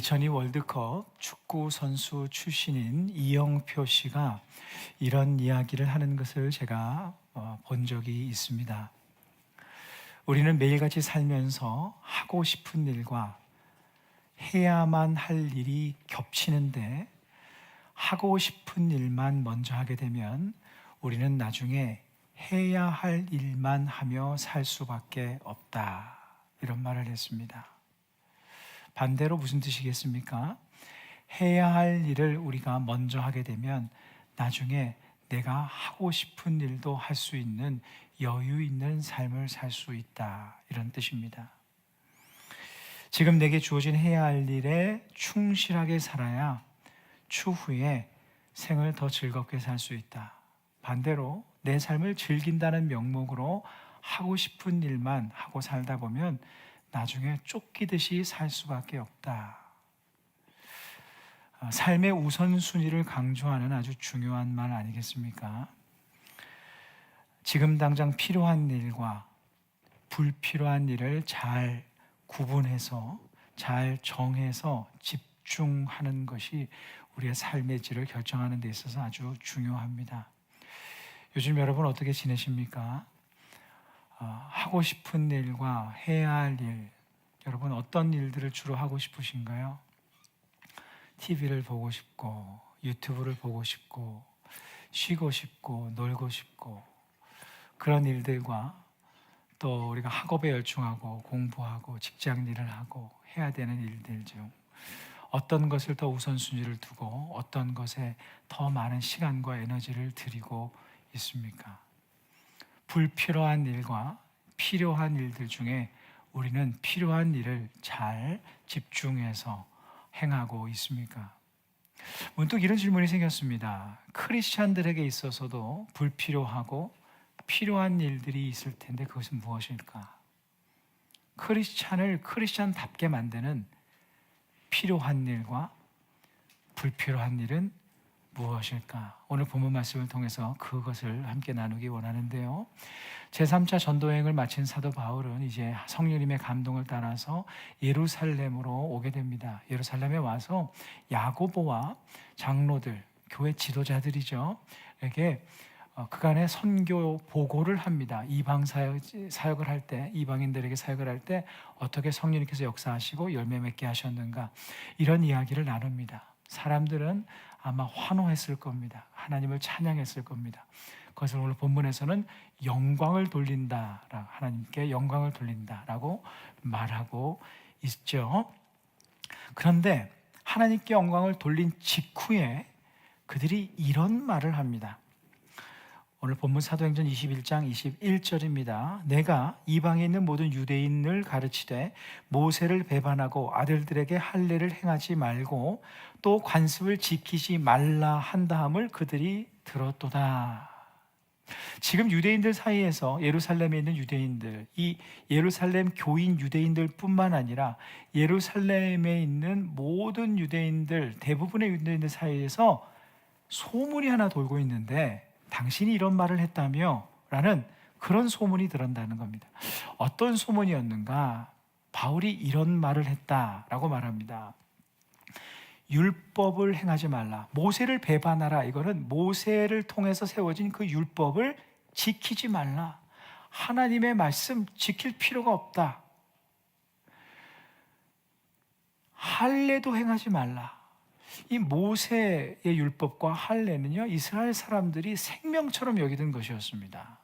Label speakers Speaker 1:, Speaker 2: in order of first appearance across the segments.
Speaker 1: 2002 월드컵 축구 선수 출신인 이영표 씨가 이런 이야기를 하는 것을 제가 본 적이 있습니다. 우리는 매일같이 살면서 하고 싶은 일과 해야만 할 일이 겹치는데, 하고 싶은 일만 먼저 하게 되면 우리는 나중에 해야 할 일만 하며 살 수밖에 없다, 이런 말을 했습니다. 반대로 무슨 뜻이겠습니까? 해야 할 일을 우리가 먼저 하게 되면 나중에 내가 하고 싶은 일도 할 수 있는 여유 있는 삶을 살 수 있다, 이런 뜻입니다. 지금 내게 주어진 해야 할 일에 충실하게 살아야 추후에 생을 더 즐겁게 살 수 있다. 반대로 내 삶을 즐긴다는 명목으로 하고 싶은 일만 하고 살다 보면 나중에 쫓기듯이 살 수밖에 없다. 삶의 우선순위를 강조하는 아주 중요한 말 아니겠습니까? 지금 당장 필요한 일과 불필요한 일을 잘 구분해서, 잘 정해서 집중하는 것이 우리의 삶의 질을 결정하는 데 있어서 아주 중요합니다. 요즘 여러분 어떻게 지내십니까? 하고 싶은 일과 해야 할 일, 여러분 어떤 일들을 주로 하고 싶으신가요? TV를 보고 싶고, 유튜브를 보고 싶고, 쉬고 싶고, 놀고 싶고, 그런 일들과 또 우리가 학업에 열중하고 공부하고 직장 일을 하고 해야 되는 일들 중 어떤 것을 더 우선순위를 두고 어떤 것에 더 많은 시간과 에너지를 들이고 있습니까? 불필요한 일과 필요한 일들 중에 우리는 필요한 일을 잘 집중해서 행하고 있습니까? 문득 이런 질문이 생겼습니다. 크리스찬들에게 있어서도 불필요하고 필요한 일들이 있을 텐데 그것은 무엇일까? 크리스찬을 크리스찬답게 만드는 필요한 일과 불필요한 일은 무엇일까? 오늘 본문 말씀을 통해서 그것을 함께 나누기 원하는데요. 제3차 전도여행을 마친 사도 바울은 이제 성령님의 감동을 따라서 예루살렘으로 오게 됩니다. 예루살렘에 와서 야고보와 장로들, 교회 지도자들이죠, 에게 그간의 선교 보고를 합니다. 이방 사역을 할 때, 이방인들에게 사역을 할 때 어떻게 성령님께서 역사하시고 열매 맺게 하셨는가, 이런 이야기를 나눕니다. 사람들은 아마 환호했을 겁니다. 하나님을 찬양했을 겁니다. 그것을 오늘 본문에서는 영광을 돌린다, 하나님께 영광을 돌린다라고 말하고 있죠. 그런데 하나님께 영광을 돌린 직후에 그들이 이런 말을 합니다. 오늘 본문 사도행전 21장 21절입니다. 내가 이방에 있는 모든 유대인을 가르치되 모세를 배반하고 아들들에게 할례를 행하지 말고 또 관습을 지키지 말라 한다함을 그들이 들었도다. 지금 유대인들 사이에서, 예루살렘에 있는 유대인들, 이 예루살렘 교인 유대인들 뿐만 아니라 예루살렘에 있는 모든 유대인들, 대부분의 유대인들 사이에서 소문이 하나 돌고 있는데, 당신이 이런 말을 했다며? 라는 그런 소문이 들었다는 겁니다. 어떤 소문이었는가? 바울이 이런 말을 했다라고 말합니다. 율법을 행하지 말라, 모세를 배반하라. 이거는 모세를 통해서 세워진 그 율법을 지키지 말라. 하나님의 말씀 지킬 필요가 없다. 할례도 행하지 말라. 이 모세의 율법과 할례는요, 이스라엘 사람들이 생명처럼 여기던 것이었습니다.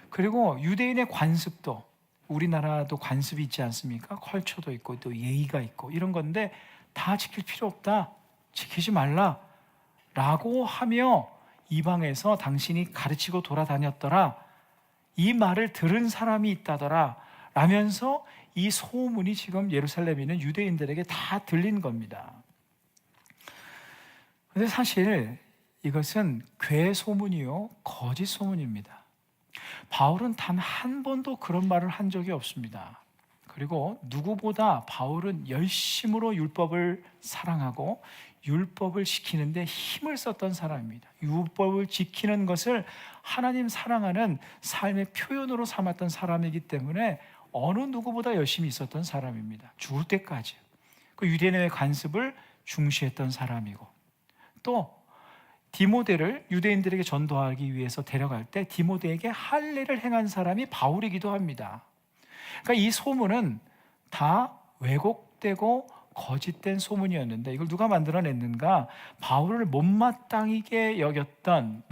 Speaker 1: 그리고 유대인의 관습도, 우리나라도 관습이 있지 않습니까? 컬처도 있고 또 예의가 있고 이런 건데 다 지킬 필요 없다, 지키지 말라 라고 하며 이방에서 당신이 가르치고 돌아다녔더라, 이 말을 들은 사람이 있다더라 라면서 이 소문이 지금 예루살렘에 있는 유대인들에게 다 들린 겁니다. 그런데 사실 이것은 괴 소문이요, 거짓 소문입니다. 바울은 단 한 번도 그런 말을 한 적이 없습니다. 그리고 누구보다 바울은 열심으로 율법을 사랑하고 율법을 지키는데 힘을 썼던 사람입니다. 율법을 지키는 것을 하나님 사랑하는 삶의 표현으로 삼았던 사람이기 때문에 어느 누구보다 열심히 있었던 사람입니다. 죽을 때까지. 그 유대인의 관습을 중시했던 사람이고, 또 디모데를 유대인들에게 전도하기 위해서 데려갈 때 디모데에게 할례를 행한 사람이 바울이기도 합니다. 그러니까 이 소문은 다 왜곡되고 거짓된 소문이었는데, 이걸 누가 만들어냈는가? 바울을 못마땅히 여겼던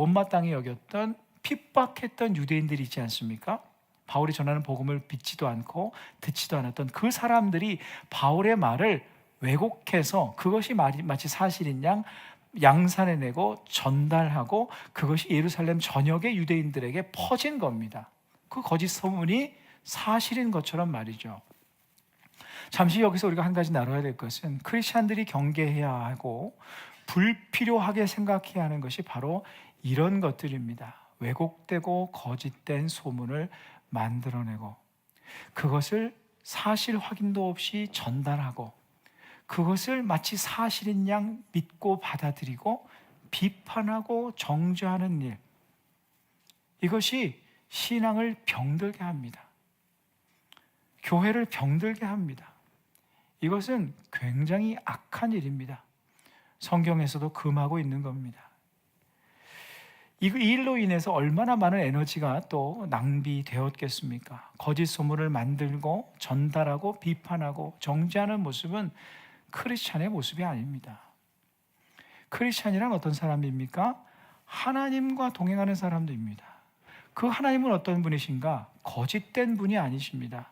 Speaker 1: 핍박했던 유대인들이 있지 않습니까? 바울이 전하는 복음을 믿지도 않고 듣지도 않았던 그 사람들이 바울의 말을 왜곡해서 그것이 마치 사실인 양 양산해내고 전달하고, 그것이 예루살렘 전역의 유대인들에게 퍼진 겁니다. 그 거짓 소문이 사실인 것처럼 말이죠. 잠시 여기서 우리가 한 가지 나눠야 될 것은, 크리스찬들이 경계해야 하고 불필요하게 생각해야 하는 것이 바로 이런 것들입니다. 왜곡되고 거짓된 소문을 만들어내고 그것을 사실 확인도 없이 전달하고, 그것을 마치 사실인 양 믿고 받아들이고 비판하고 정죄하는 일, 이것이 신앙을 병들게 합니다. 교회를 병들게 합니다. 이것은 굉장히 악한 일입니다. 성경에서도 금하고 있는 겁니다. 이 일로 인해서 얼마나 많은 에너지가 또 낭비되었겠습니까? 거짓 소문을 만들고 전달하고 비판하고 정죄하는 모습은 크리스찬의 모습이 아닙니다. 크리스찬이란 어떤 사람입니까? 하나님과 동행하는 사람들입니다. 그 하나님은 어떤 분이신가? 거짓된 분이 아니십니다.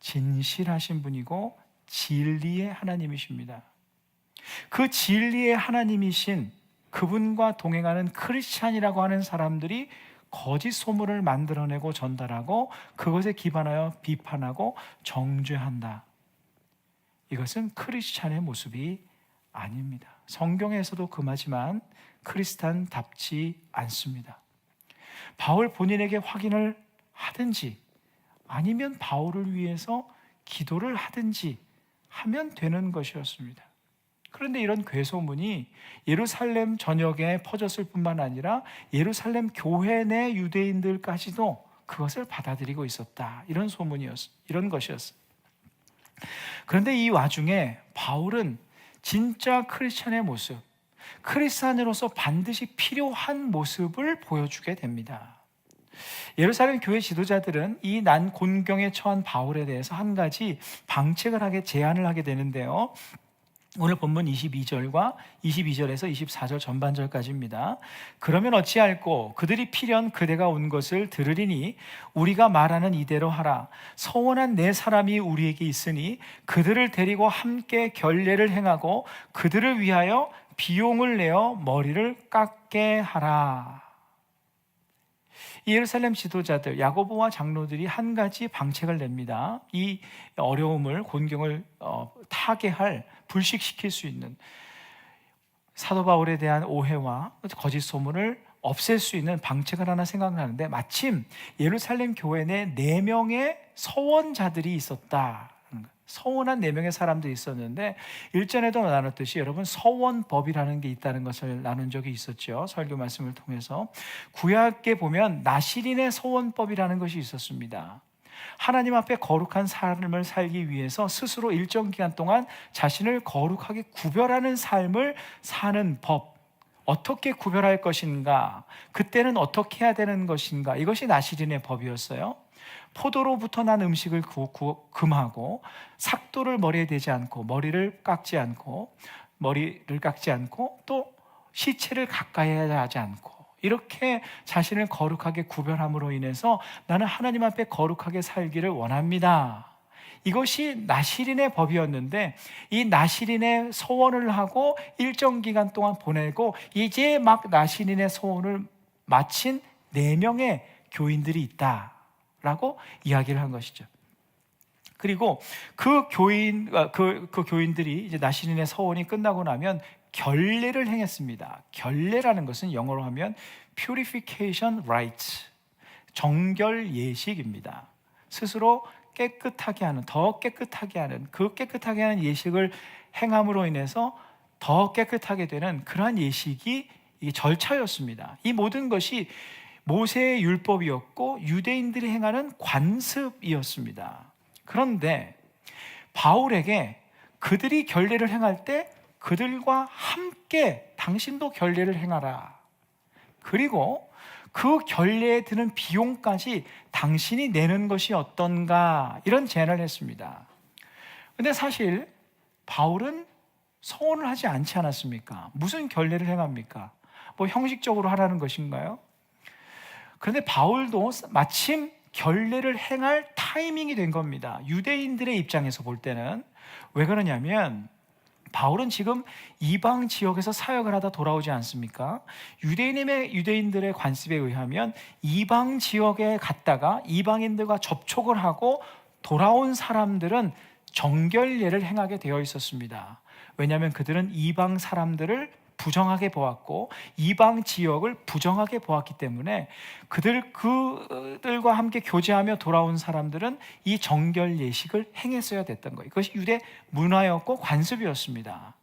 Speaker 1: 진실하신 분이고 진리의 하나님이십니다. 그 진리의 하나님이신 그분과 동행하는 크리스찬이라고 하는 사람들이 거짓 소문을 만들어내고 전달하고 그것에 기반하여 비판하고 정죄한다. 이것은 크리스찬의 모습이 아닙니다. 성경에서도 금하지만 크리스찬답지 않습니다. 바울 본인에게 확인을 하든지 아니면 바울을 위해서 기도를 하든지 하면 되는 것이었습니다. 그런데 이런 괴소문이 예루살렘 전역에 퍼졌을 뿐만 아니라 예루살렘 교회 내 유대인들까지도 그것을 받아들이고 있었다. 이런 이런 것이었어요. 그런데 이 와중에 바울은 진짜 크리스찬의 모습, 크리스찬으로서 반드시 필요한 모습을 보여주게 됩니다. 예루살렘 교회 지도자들은 이 난 곤경에 처한 바울에 대해서 한 가지 제안을 하게 되는데요. 오늘 본문 22절과 22절에서 24절 전반절까지입니다. 그러면 어찌할꼬? 그들이 필연 그대가 온 것을 들으리니 우리가 말하는 이대로 하라. 서원한 네 사람이 우리에게 있으니 그들을 데리고 함께 결례를 행하고 그들을 위하여 비용을 내어 머리를 깎게 하라. 예루살렘 지도자들, 야고보와 장로들이 한 가지 방책을 냅니다. 이 어려움을, 곤경을 타개할, 불식시킬 수 있는, 사도 바울에 대한 오해와 거짓 소문을 없앨 수 있는 방책을 하나 생각나는데, 마침 예루살렘 교회 내 4명의 서원자들이 있었다. 서원한 4명의 사람들이 있었는데, 일전에도 나눴듯이 여러분 서원법이라는 게 있다는 것을 나눈 적이 있었죠. 설교 말씀을 통해서. 구약에 보면 나실인의 서원법이라는 것이 있었습니다. 하나님 앞에 거룩한 삶을 살기 위해서 스스로 일정 기간 동안 자신을 거룩하게 구별하는 삶을 사는 법, 어떻게 구별할 것인가, 그때는 어떻게 해야 되는 것인가, 이것이 나실인의 법이었어요. 포도로부터 난 음식을 금하고, 삭도를 머리에 대지 않고, 머리를 깎지 않고, 또 시체를 가까이 하지 않고, 이렇게 자신을 거룩하게 구별함으로 인해서 나는 하나님 앞에 거룩하게 살기를 원합니다. 이것이 나실인의 법이었는데, 이 나실인의 서원을 하고 일정 기간 동안 보내고 이제 막 나실인의 서원을 마친 4명의 교인들이 있다라고 이야기를 한 것이죠. 그리고 그 교인들이 이제 나실인의 서원이 끝나고 나면 결례를 행했습니다. 결례라는 것은 영어로 하면 purification rites, 정결 예식입니다. 스스로 깨끗하게 하는, 더 깨끗하게 하는, 그 깨끗하게 하는 예식을 행함으로 인해서 더 깨끗하게 되는 그러한 예식이 절차였습니다. 이 모든 것이 모세의 율법이었고 유대인들이 행하는 관습이었습니다. 그런데 바울에게 그들이 결례를 행할 때 그들과 함께 당신도 결례를 행하라. 그리고 그 결례에 드는 비용까지 당신이 내는 것이 어떤가, 이런 제안을 했습니다. 근데 사실 바울은 서원을 하지 않지 않았습니까? 무슨 결례를 행합니까? 뭐 형식적으로 하라는 것인가요? 그런데 바울도 마침 결례를 행할 타이밍이 된 겁니다. 유대인들의 입장에서 볼 때는. 왜 그러냐면 바울은 지금 이방 지역에서 사역을 하다 돌아오지 않습니까? 유대인들의 관습에 의하면 이방 지역에 갔다가 이방인들과 접촉을 하고 돌아온 사람들은 정결례를 행하게 되어 있었습니다. 왜냐하면 그들은 이방 사람들을 부정하게 보았고 이방 지역을 부정하게 보았기 때문에 그들과 함께 교제하며 돌아온 사람들은 이 정결 예식을 행했어야 됐던 거예요. 그것이 유대 문화였고 관습이었습니다.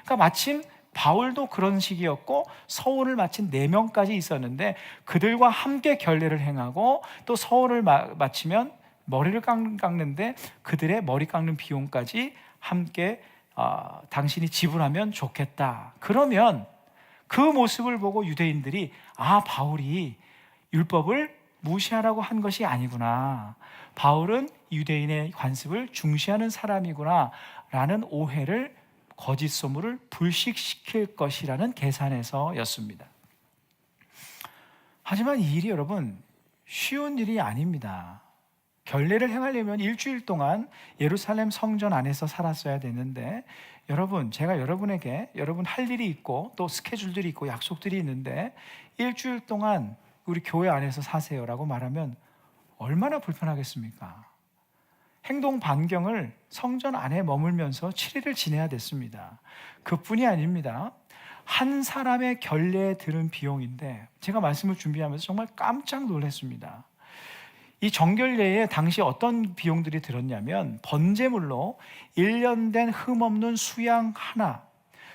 Speaker 1: 그러니까 마침 바울도 그런 식이었고 서원을 마친 4명까지 있었는데 그들과 함께 결례를 행하고 또 서원을 마치면 머리를 깎는데 그들의 머리 깎는 비용까지 함께 당신이 지불하면 좋겠다. 그러면 그 모습을 보고 유대인들이 바울이 율법을 무시하라고 한 것이 아니구나, 바울은 유대인의 관습을 중시하는 사람이구나 라는 오해를, 거짓 소문을 불식시킬 것이라는 계산에서였습니다. 하지만 이 일이 여러분 쉬운 일이 아닙니다. 결례를 행하려면 일주일 동안 예루살렘 성전 안에서 살았어야 되는데, 여러분, 제가 여러분에게 여러분 할 일이 있고 또 스케줄들이 있고 약속들이 있는데 일주일 동안 우리 교회 안에서 사세요라고 말하면 얼마나 불편하겠습니까? 행동 반경을 성전 안에 머물면서 7일을 지내야 됐습니다. 그뿐이 아닙니다. 한 사람의 결례에 드는 비용인데, 제가 말씀을 준비하면서 정말 깜짝 놀랐습니다. 이 정결례에 당시 어떤 비용들이 들었냐면, 번제물로 1년 된 흠없는 수양 하나,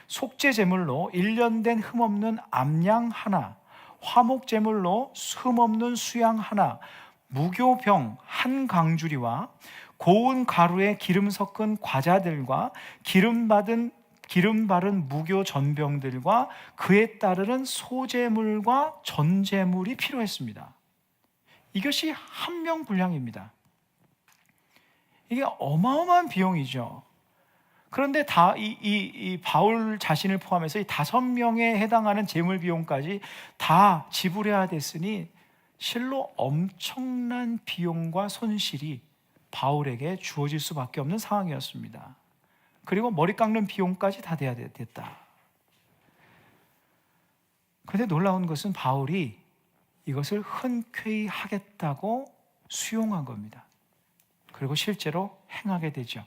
Speaker 1: 속죄제물로 1년 된 흠없는 암양 하나, 화목제물로 흠없는 수양 하나, 무교병 한 강주리와 고운 가루에 기름 섞은 과자들과 기름 바른 무교 전병들과 그에 따르는 소제물과 전제물이 필요했습니다. 이것이 한 명 분량입니다. 이게 어마어마한 비용이죠. 그런데 이 바울 자신을 포함해서 이 5명에 해당하는 재물 비용까지 다 지불해야 됐으니 실로 엄청난 비용과 손실이 바울에게 주어질 수밖에 없는 상황이었습니다. 그리고 머리 깎는 비용까지 다 돼야 됐다. 그런데 놀라운 것은 바울이 이것을 흔쾌히 하겠다고 수용한 겁니다. 그리고 실제로 행하게 되죠.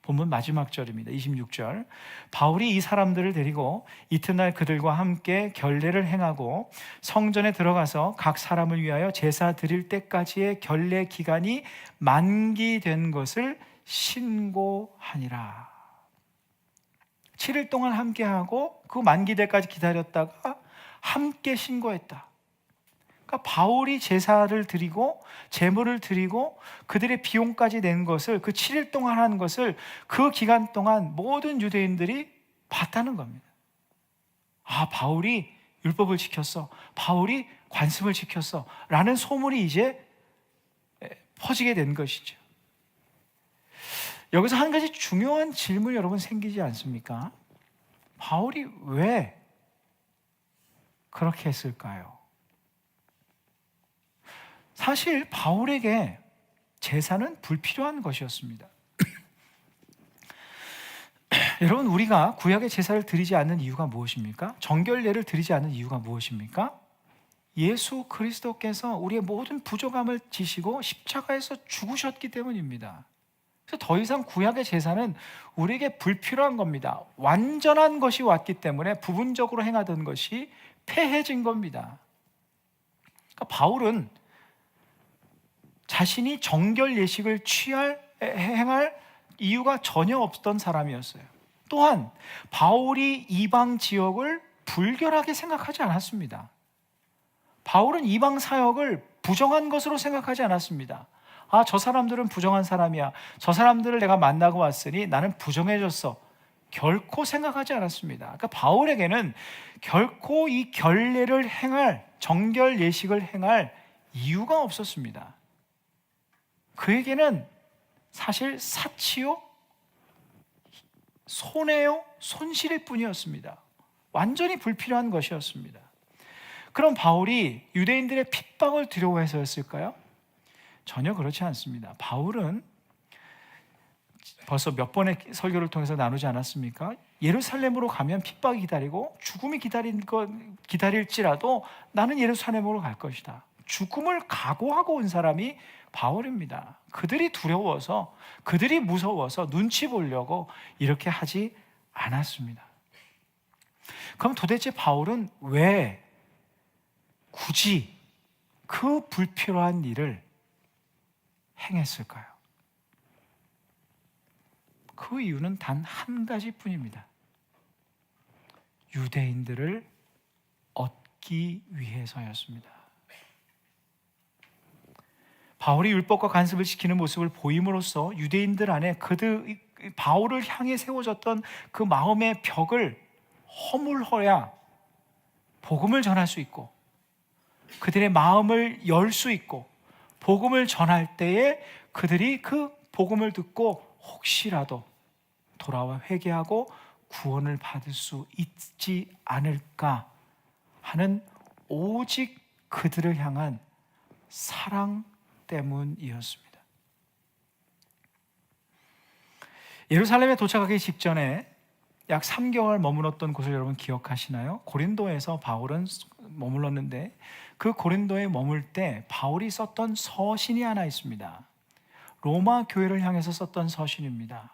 Speaker 1: 본문 마지막 절입니다. 26절. 바울이 이 사람들을 데리고 이튿날 그들과 함께 결례를 행하고 성전에 들어가서 각 사람을 위하여 제사 드릴 때까지의 결례 기간이 만기된 것을 신고하니라. 7일 동안 함께하고 그 만기될까지 기다렸다가 함께 신고했다. 그러니까 바울이 제사를 드리고 제물을 드리고 그들의 비용까지 낸 것을, 그 7일 동안 한 것을 그 기간 동안 모든 유대인들이 봤다는 겁니다. 바울이 율법을 지켰어, 바울이 관습을 지켰어 라는 소문이 이제 퍼지게 된 것이죠. 여기서 한 가지 중요한 질문이 여러분 생기지 않습니까? 바울이 왜 그렇게 했을까요? 사실 바울에게 제사는 불필요한 것이었습니다. 여러분, 우리가 구약의 제사를 드리지 않는 이유가 무엇입니까? 정결례를 드리지 않는 이유가 무엇입니까? 예수 그리스도께서 우리의 모든 부족함을 지시고 십자가에서 죽으셨기 때문입니다. 그래서 더 이상 구약의 제사는 우리에게 불필요한 겁니다. 완전한 것이 왔기 때문에 부분적으로 행하던 것이 폐해진 겁니다. 그러니까 바울은 자신이 정결 예식을 행할 이유가 전혀 없던 사람이었어요. 또한 바울이 이방 지역을 불결하게 생각하지 않았습니다. 바울은 이방 사역을 부정한 것으로 생각하지 않았습니다. 아, 저 사람들은 부정한 사람이야. 저 사람들을 내가 만나고 왔으니 나는 부정해졌어. 결코 생각하지 않았습니다. 그러니까 바울에게는 결코 이 결례를 행할, 정결 예식을 행할 이유가 없었습니다. 그에게는 사실 사치요, 손해요, 손실일 뿐이었습니다. 완전히 불필요한 것이었습니다. 그럼 바울이 유대인들의 핍박을 두려워해서였을까요? 전혀 그렇지 않습니다. 바울은 벌써 몇 번의 설교를 통해서 나누지 않았습니까? 예루살렘으로 가면 핍박이 기다리고 죽음이 기다릴지라도 나는 예루살렘으로 갈 것이다. 죽음을 각오하고 온 사람이 바울입니다. 그들이 두려워서, 그들이 무서워서 눈치 보려고 이렇게 하지 않았습니다. 그럼 도대체 바울은 왜 굳이 그 불필요한 일을 행했을까요? 그 이유는 단 한 가지뿐입니다. 유대인들을 얻기 위해서였습니다. 바울이 율법과 간섭을 지키는 모습을 보임으로써 유대인들 안에 바울을 향해 세워졌던 그 마음의 벽을 허물어야 복음을 전할 수 있고, 그들의 마음을 열 수 있고, 복음을 전할 때에 그들이 그 복음을 듣고 혹시라도 돌아와 회개하고 구원을 받을 수 있지 않을까 하는 오직 그들을 향한 사랑 때문이었습니다. 예루살렘에 도착하기 직전에 약 3개월 머물렀던 곳을 여러분 기억하시나요? 고린도에서 바울은 머물렀는데 그 고린도에 머물 때 바울이 썼던 서신이 하나 있습니다. 로마 교회를 향해서 썼던 서신입니다.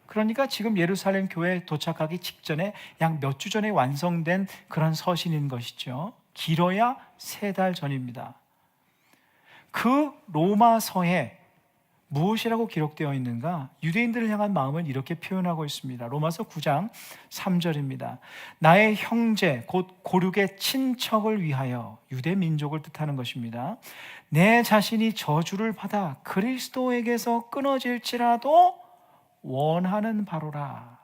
Speaker 1: 그러니까 지금 예루살렘 교회에 도착하기 직전에 약 몇 주 전에 완성된 그런 서신인 것이죠. 길어야 3달 전입니다. 그 로마서에 무엇이라고 기록되어 있는가? 유대인들을 향한 마음을 이렇게 표현하고 있습니다. 로마서 9장 3절입니다. 나의 형제 곧 고륙의 친척을 위하여, 유대 민족을 뜻하는 것입니다. 내 자신이 저주를 받아 그리스도에게서 끊어질지라도 원하는 바로라.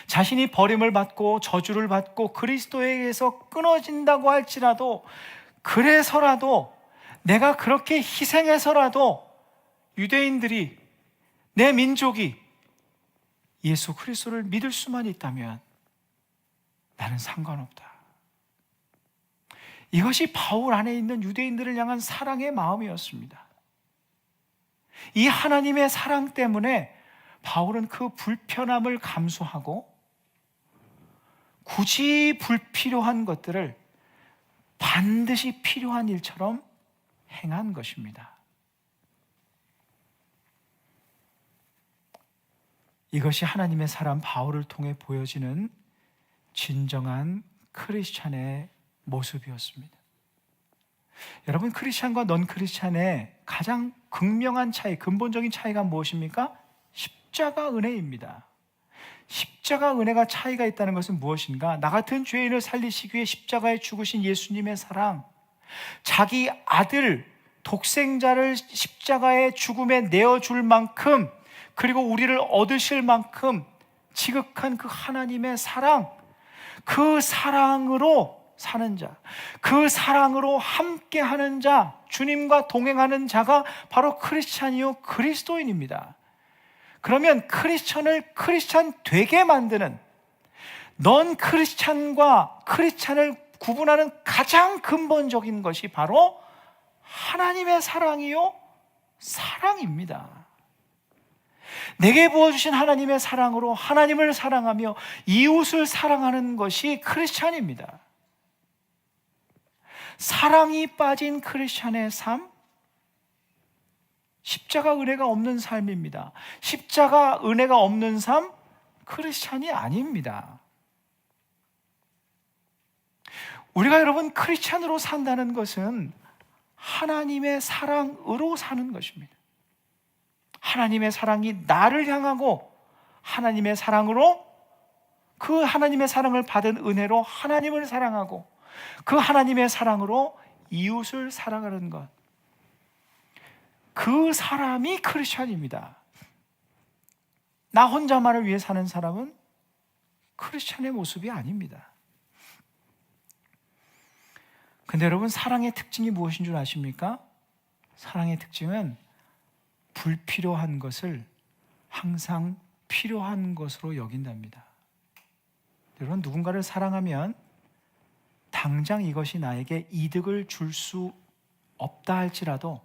Speaker 1: 자신이 버림을 받고 저주를 받고 그리스도에게서 끊어진다고 할지라도, 그래서라도, 내가 그렇게 희생해서라도 유대인들이, 내 민족이 예수 그리스도를 믿을 수만 있다면 나는 상관없다. 이것이 바울 안에 있는 유대인들을 향한 사랑의 마음이었습니다. 이 하나님의 사랑 때문에 바울은 그 불편함을 감수하고 굳이 불필요한 것들을 반드시 필요한 일처럼 행한 것입니다. 이것이 하나님의 사람 바울을 통해 보여지는 진정한 크리스찬의 모습이었습니다. 여러분, 크리스찬과 넌 크리스찬의 가장 극명한 차이, 근본적인 차이가 무엇입니까? 십자가 은혜입니다. 십자가 은혜가 차이가 있다는 것은 무엇인가? 나 같은 죄인을 살리시기 위해 십자가에 죽으신 예수님의 사랑, 자기 아들 독생자를 십자가의 죽음에 내어줄 만큼, 그리고 우리를 얻으실 만큼 지극한 그 하나님의 사랑, 그 사랑으로 사는 자, 그 사랑으로 함께하는 자, 주님과 동행하는 자가 바로 크리스찬이요 그리스도인입니다. 그러면 크리스찬을 크리스찬 되게 만드는, 넌 크리스찬과 크리스찬을 구분하는 가장 근본적인 것이 바로 하나님의 사랑이요 사랑입니다. 내게 부어주신 하나님의 사랑으로 하나님을 사랑하며 이웃을 사랑하는 것이 크리스찬입니다. 사랑이 빠진 크리스찬의 삶, 십자가 은혜가 없는 삶입니다. 십자가 은혜가 없는 삶, 크리스찬이 아닙니다. 우리가 여러분 크리스찬으로 산다는 것은 하나님의 사랑으로 사는 것입니다. 하나님의 사랑이 나를 향하고 하나님의 사랑으로, 그 하나님의 사랑을 받은 은혜로 하나님을 사랑하고 그 하나님의 사랑으로 이웃을 사랑하는 것, 그 사람이 크리스찬입니다. 나 혼자만을 위해 사는 사람은 크리스찬의 모습이 아닙니다. 근데 여러분, 사랑의 특징이 무엇인 줄 아십니까? 사랑의 특징은 불필요한 것을 항상 필요한 것으로 여긴답니다. 여러분, 누군가를 사랑하면 당장 이것이 나에게 이득을 줄 수 없다 할지라도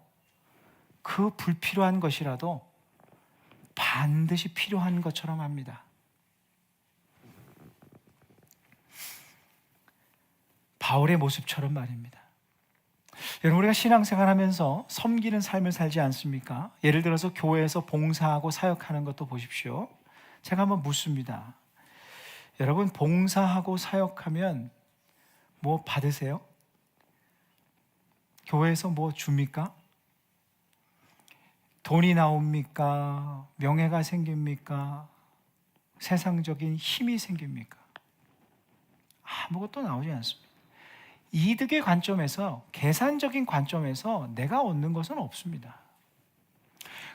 Speaker 1: 그 불필요한 것이라도 반드시 필요한 것처럼 합니다. 바울의 모습처럼 말입니다. 여러분, 우리가 신앙생활하면서 섬기는 삶을 살지 않습니까? 예를 들어서 교회에서 봉사하고 사역하는 것도 보십시오. 제가 한번 묻습니다. 여러분, 봉사하고 사역하면 뭐 받으세요? 교회에서 뭐 줍니까? 돈이 나옵니까? 명예가 생깁니까? 세상적인 힘이 생깁니까? 아무것도 나오지 않습니다. 이득의 관점에서, 계산적인 관점에서 내가 얻는 것은 없습니다.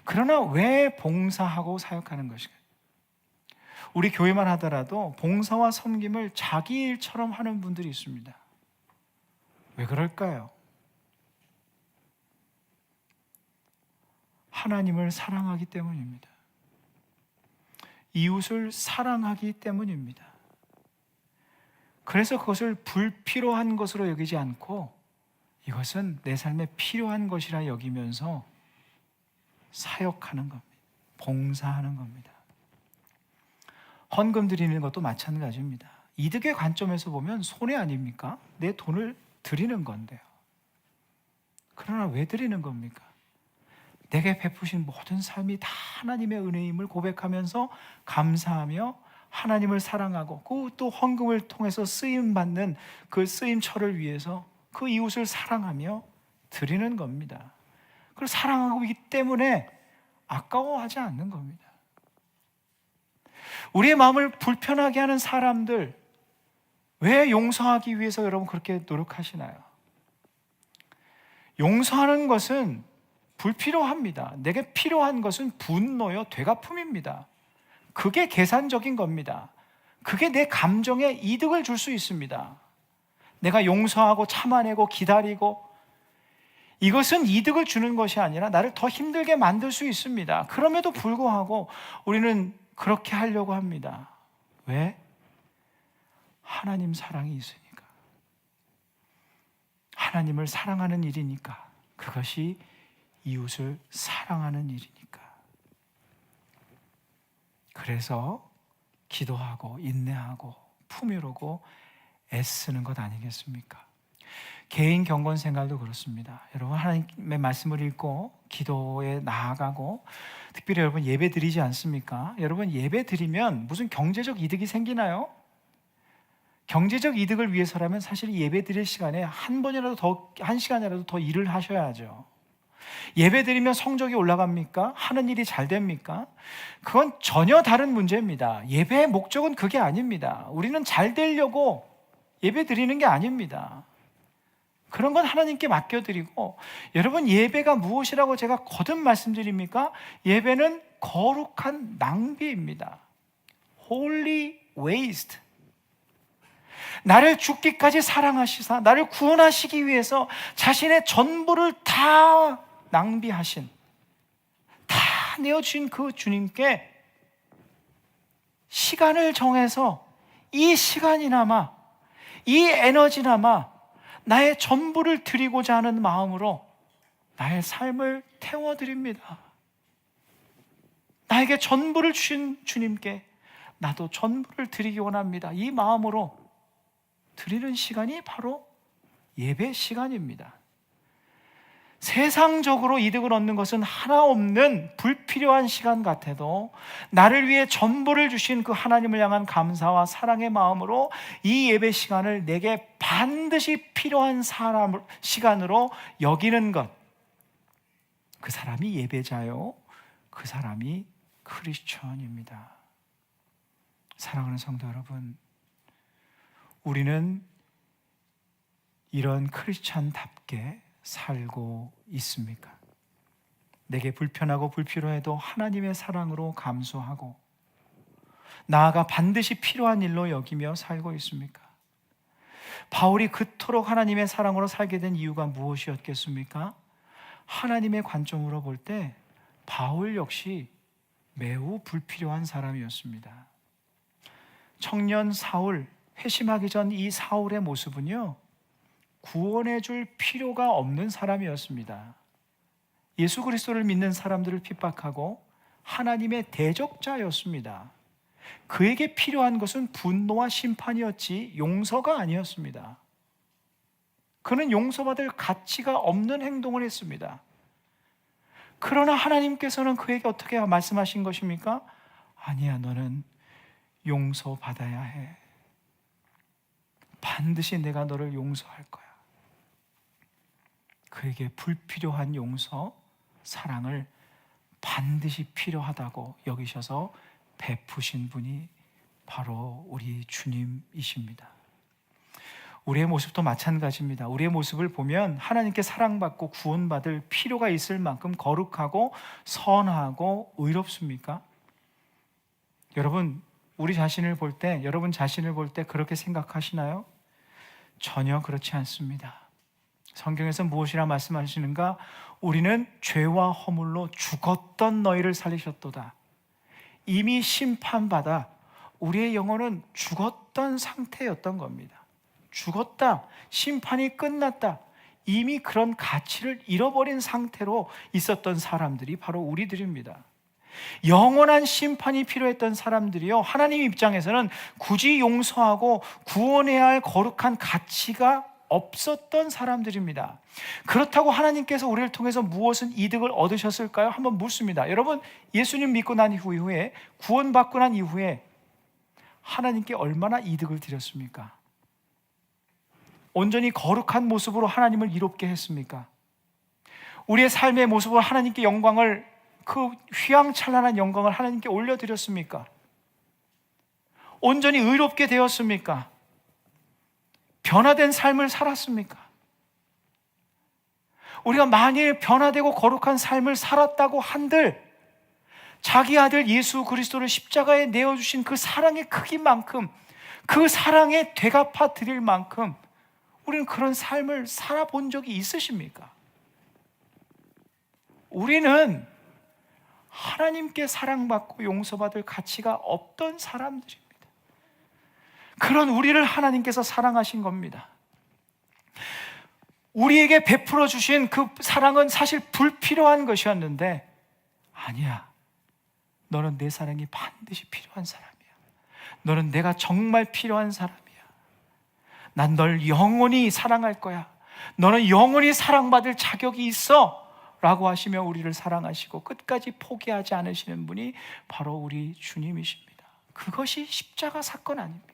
Speaker 1: 그러나 왜 봉사하고 사역하는 것인가? 우리 교회만 하더라도 봉사와 섬김을 자기 일처럼 하는 분들이 있습니다. 왜 그럴까요? 하나님을 사랑하기 때문입니다. 이웃을 사랑하기 때문입니다. 그래서 그것을 불필요한 것으로 여기지 않고 이것은 내 삶에 필요한 것이라 여기면서 사역하는 겁니다. 봉사하는 겁니다. 헌금 드리는 것도 마찬가지입니다. 이득의 관점에서 보면 손해 아닙니까? 내 돈을 드리는 건데요. 그러나 왜 드리는 겁니까? 내게 베푸신 모든 삶이 다 하나님의 은혜임을 고백하면서 감사하며 하나님을 사랑하고 그 또 헌금을 통해서 쓰임받는 그 쓰임처를 위해서 그 이웃을 사랑하며 드리는 겁니다. 그리고 사랑하고 있기 때문에 아까워하지 않는 겁니다. 우리의 마음을 불편하게 하는 사람들, 왜 용서하기 위해서 여러분 그렇게 노력하시나요? 용서하는 것은 불필요합니다. 내게 필요한 것은 분노요, 되갚음입니다. 그게 계산적인 겁니다. 그게 내 감정에 이득을 줄 수 있습니다. 내가 용서하고 참아내고 기다리고 이것은 이득을 주는 것이 아니라 나를 더 힘들게 만들 수 있습니다. 그럼에도 불구하고 우리는 그렇게 하려고 합니다. 왜? 하나님 사랑이 있으니까. 하나님을 사랑하는 일이니까. 그것이 이웃을 사랑하는 일이니까. 그래서 기도하고 인내하고 품위로고 애쓰는 것 아니겠습니까? 개인 경건 생활도 그렇습니다. 여러분, 하나님의 말씀을 읽고 기도에 나아가고 특별히 여러분 예배 드리지 않습니까? 여러분, 예배 드리면 무슨 경제적 이득이 생기나요? 경제적 이득을 위해서라면 사실 예배 드릴 시간에 한 시간이라도 더 일을 하셔야죠. 예배 드리면 성적이 올라갑니까? 하는 일이 잘 됩니까? 그건 전혀 다른 문제입니다. 예배의 목적은 그게 아닙니다. 우리는 잘 되려고 예배 드리는 게 아닙니다. 그런 건 하나님께 맡겨드리고, 여러분, 예배가 무엇이라고 제가 거듭 말씀드립니까? 예배는 거룩한 낭비입니다. Holy waste. 나를 죽기까지 사랑하시사 나를 구원하시기 위해서 자신의 전부를 다 낭비하신, 다 내어주신 그 주님께 시간을 정해서 이 시간이나마, 이 에너지나마 나의 전부를 드리고자 하는 마음으로 나의 삶을 태워드립니다. 나에게 전부를 주신 주님께 나도 전부를 드리기 원합니다. 이 마음으로 드리는 시간이 바로 예배 시간입니다. 세상적으로 이득을 얻는 것은 하나 없는 불필요한 시간 같아도 나를 위해 전부를 주신 그 하나님을 향한 감사와 사랑의 마음으로 이 예배 시간을 내게 반드시 필요한 시간으로 여기는 것, 그 사람이 예배자요, 그 사람이 크리스천입니다. 사랑하는 성도 여러분, 우리는 이런 크리스천답게 살고 있습니까? 내게 불편하고 불필요해도 하나님의 사랑으로 감수하고 나아가 반드시 필요한 일로 여기며 살고 있습니까? 바울이 그토록 하나님의 사랑으로 살게 된 이유가 무엇이었겠습니까? 하나님의 관점으로 볼 때 바울 역시 매우 불필요한 사람이었습니다. 청년 사울, 회심하기 전 이 사울의 모습은요, 구원해 줄 필요가 없는 사람이었습니다. 예수 그리스도를 믿는 사람들을 핍박하고 하나님의 대적자였습니다. 그에게 필요한 것은 분노와 심판이었지 용서가 아니었습니다. 그는 용서받을 가치가 없는 행동을 했습니다. 그러나 하나님께서는 그에게 어떻게 말씀하신 것입니까? 아니야, 너는 용서받아야 해. 반드시 내가 너를 용서할 거야. 그에게 불필요한 용서, 사랑을 반드시 필요하다고 여기셔서 베푸신 분이 바로 우리 주님이십니다. 우리의 모습도 마찬가지입니다. 우리의 모습을 보면 하나님께 사랑받고 구원받을 필요가 있을 만큼 거룩하고 선하고 의롭습니까? 여러분, 우리 자신을 볼 때, 여러분 자신을 볼 때 그렇게 생각하시나요? 전혀 그렇지 않습니다. 성경에서 무엇이라 말씀하시는가? 우리는 죄와 허물로 죽었던 너희를 살리셨도다. 이미 심판받아 우리의 영혼은 죽었던 상태였던 겁니다. 죽었다, 심판이 끝났다, 이미 그런 가치를 잃어버린 상태로 있었던 사람들이 바로 우리들입니다. 영원한 심판이 필요했던 사람들이요, 하나님 입장에서는 굳이 용서하고 구원해야 할 거룩한 가치가 없었던 사람들입니다. 그렇다고 하나님께서 우리를 통해서 무엇은 이득을 얻으셨을까요? 한번 묻습니다. 여러분, 예수님 믿고 난 이후에, 구원받고 난 이후에 하나님께 얼마나 이득을 드렸습니까? 온전히 거룩한 모습으로 하나님을 이롭게 했습니까? 우리의 삶의 모습으로 하나님께 영광을, 그 휘황찬란한 영광을 하나님께 올려드렸습니까? 온전히 의롭게 되었습니까? 변화된 삶을 살았습니까? 우리가 만일 변화되고 거룩한 삶을 살았다고 한들 자기 아들 예수 그리스도를 십자가에 내어주신 그 사랑의 크기만큼, 그 사랑에 되갚아 드릴 만큼 우리는 그런 삶을 살아본 적이 있으십니까? 우리는 하나님께 사랑받고 용서받을 가치가 없던 사람들입니다. 그런 우리를 하나님께서 사랑하신 겁니다. 우리에게 베풀어 주신 그 사랑은 사실 불필요한 것이었는데, 아니야, 너는 내 사랑이 반드시 필요한 사람이야. 너는 내가 정말 필요한 사람이야. 난 널 영원히 사랑할 거야. 너는 영원히 사랑받을 자격이 있어 라고 하시며 우리를 사랑하시고 끝까지 포기하지 않으시는 분이 바로 우리 주님이십니다. 그것이 십자가 사건 아닙니까?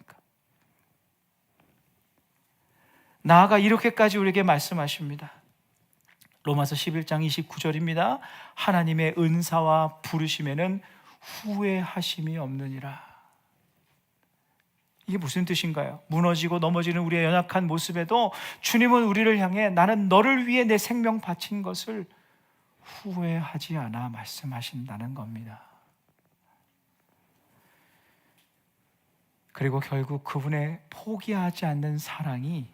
Speaker 1: 나아가 이렇게까지 우리에게 말씀하십니다. 로마서 11장 29절입니다. 하나님의 은사와 부르심에는 후회하심이 없느니라. 이게 무슨 뜻인가요? 무너지고 넘어지는 우리의 연약한 모습에도 주님은 우리를 향해 나는 너를 위해 내 생명 바친 것을 후회하지 않아 말씀하신다는 겁니다. 그리고 결국 그분의 포기하지 않는 사랑이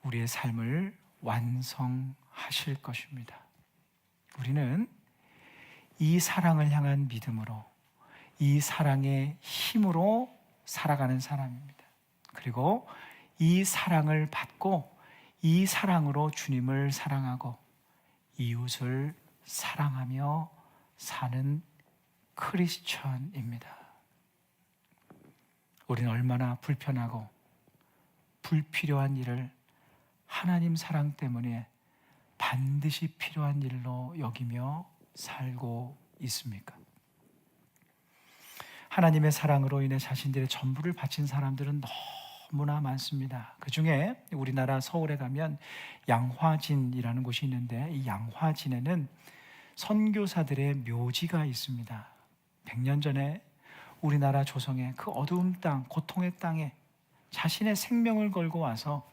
Speaker 1: 우리의 삶을 완성하실 것입니다. 우리는 이 사랑을 향한 믿음으로, 이 사랑의 힘으로 살아가는 사람입니다. 그리고 이 사랑을 받고 이 사랑으로 주님을 사랑하고 이웃을 사랑하며 사는 크리스천입니다. 우리는 얼마나 불편하고 불필요한 일을 하나님 사랑 때문에 반드시 필요한 일로 여기며 살고 있습니까? 하나님의 사랑으로 인해 자신들의 전부를 바친 사람들은 너무나 많습니다. 그 중에 우리나라 서울에 가면 양화진이라는 곳이 있는데, 이 양화진에는 선교사들의 묘지가 있습니다. 100년 전에 우리나라 조성의 그 어두운 땅, 고통의 땅에 자신의 생명을 걸고 와서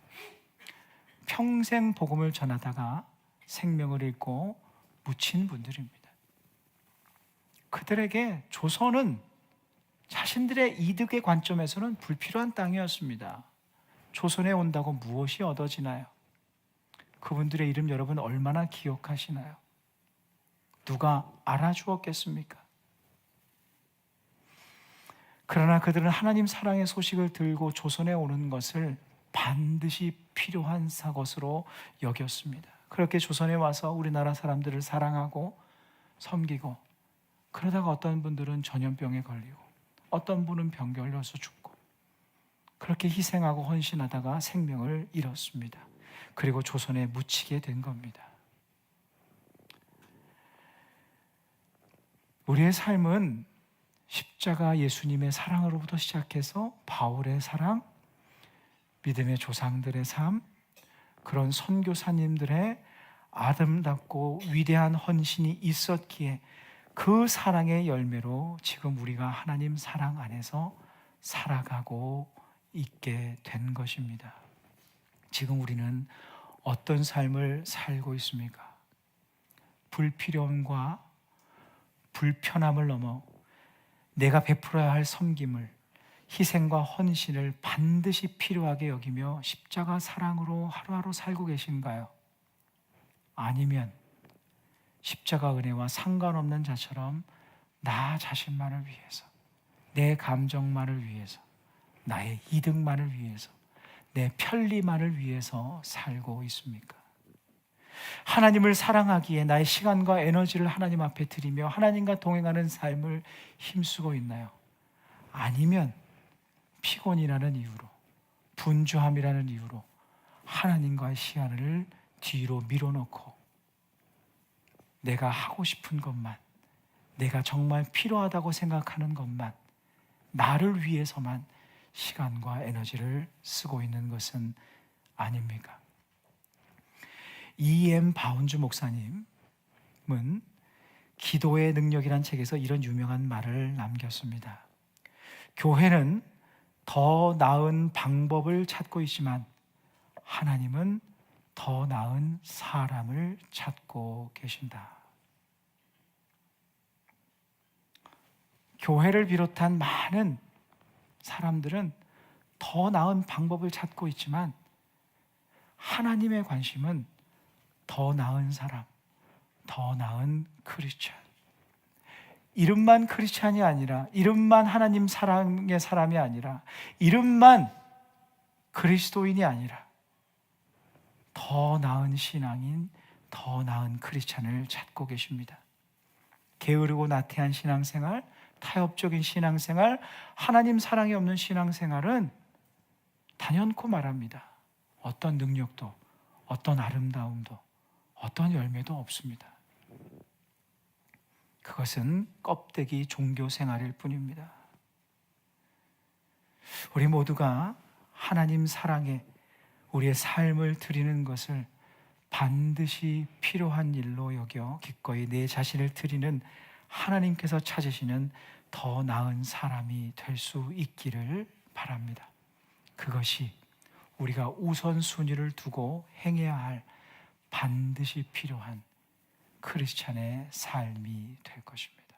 Speaker 1: 평생 복음을 전하다가 생명을 잃고 묻힌 분들입니다. 그들에게 조선은 자신들의 이득의 관점에서는 불필요한 땅이었습니다. 조선에 온다고 무엇이 얻어지나요? 그분들의 이름 여러분 얼마나 기억하시나요? 누가 알아주었겠습니까? 그러나 그들은 하나님 사랑의 소식을 들고 조선에 오는 것을 반드시 필요한 것으로 여겼습니다. 그렇게 조선에 와서 우리나라 사람들을 사랑하고 섬기고, 그러다가 어떤 분들은 전염병에 걸리고 어떤 분은 병 걸려서 죽고, 그렇게 희생하고 헌신하다가 생명을 잃었습니다. 그리고 조선에 묻히게 된 겁니다. 우리의 삶은 십자가 예수님의 사랑으로부터 시작해서 바울의 사랑, 믿음의 조상들의 삶, 그런 선교사님들의 아름답고 위대한 헌신이 있었기에 그 사랑의 열매로 지금 우리가 하나님 사랑 안에서 살아가고 있게 된 것입니다. 지금 우리는 어떤 삶을 살고 있습니까? 불필요함과 불편함을 넘어 내가 베풀어야 할 섬김을, 희생과 헌신을 반드시 필요하게 여기며 십자가 사랑으로 하루하루 살고 계신가요? 아니면 십자가 은혜와 상관없는 자처럼 나 자신만을 위해서, 내 감정만을 위해서, 나의 이득만을 위해서, 내 편리만을 위해서 살고 있습니까? 하나님을 사랑하기에 나의 시간과 에너지를 하나님 앞에 드리며 하나님과 동행하는 삶을 힘쓰고 있나요? 아니면 피곤이라는 이유로, 분주함이라는 이유로 하나님과의 시간을 뒤로 밀어놓고 내가 하고 싶은 것만, 내가 정말 필요하다고 생각하는 것만, 나를 위해서만 시간과 에너지를 쓰고 있는 것은 아닙니까? E.M. 바운즈 목사님은 기도의 능력이란 책에서 이런 유명한 말을 남겼습니다. 교회는 더 나은 방법을 찾고 있지만 하나님은 더 나은 사람을 찾고 계신다. 교회를 비롯한 많은 사람들은 더 나은 방법을 찾고 있지만 하나님의 관심은 더 나은 사람, 더 나은 크리스찬. 이름만 크리스찬이 아니라, 이름만 하나님 사랑의 사람이 아니라, 이름만 그리스도인이 아니라 더 나은 신앙인, 더 나은 크리스찬을 찾고 계십니다. 게으르고 나태한 신앙생활, 타협적인 신앙생활, 하나님 사랑이 없는 신앙생활은 단연코 말합니다. 어떤 능력도, 어떤 아름다움도, 어떤 열매도 없습니다. 그것은 껍데기 종교 생활일 뿐입니다. 우리 모두가 하나님 사랑에 우리의 삶을 드리는 것을 반드시 필요한 일로 여겨 기꺼이 내 자신을 드리는 하나님께서 찾으시는 더 나은 사람이 될 수 있기를 바랍니다. 그것이 우리가 우선순위를 두고 행해야 할 반드시 필요한 크리스찬의 삶이 될 것입니다.